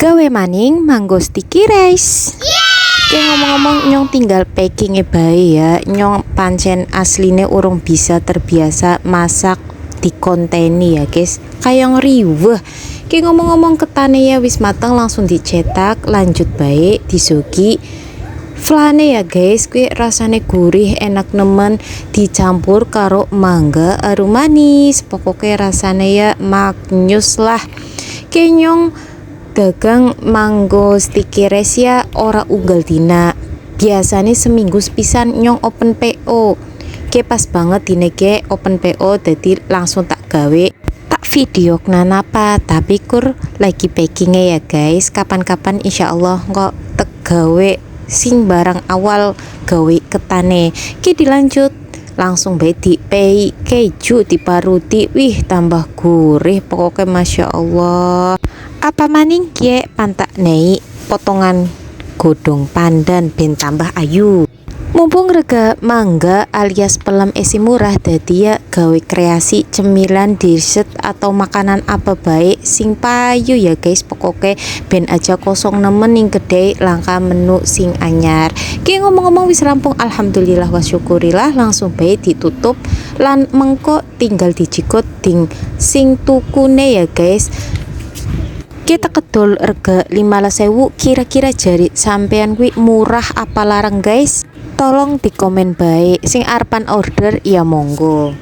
Gawe maning mango sticky rice. Kayak ngomong-ngomong nyong tinggal packingnya bae ya. Nyong pancen asline urung bisa terbiasa masak di konteni ya guys. Kayak ngeriweh. Kayak ngomong-ngomong ketane ya wis matang langsung dicetak, lanjut bae disugi flane ya guys. Kue rasane gurih enak nemen dicampur karo mangga arum manis. Pokoknya rasane ya maknyus lah. Kenyong dagang mango sticky rice ya ora unggal dina, biasanya seminggu sepisan nyong open PO. Pas banget dine ke open PO jadi langsung tak gawe tak video napa, tapi kur lagi packingnya ya guys. Kapan-kapan insyaallah kok tak gawe sing barang awal gawe ketane dilanjut langsung bae di pay keju diparuti, wih tambah gurih pokoknya masya Allah. Apa maning kie pantak naik potongan godong pandan ben tambah ayu. Mumpung rega mangga alias pelem esi murah, dadi ya gawe kreasi cemilan dessert atau makanan apa baik sing payu ya guys. Pokoknya ben aja kosong nemen ning gede langka menu sing anyar. Ki ngomong-ngomong wis rampung alhamdulillah wa syukurillah, langsung bae ditutup lan mengko tinggal dijikut ding sing tukune ya guys. Kita kedol rega 15.000, kira-kira jari sampean kuwi murah apa larang guys? Tolong di komen baik, sing arepan order ya monggo.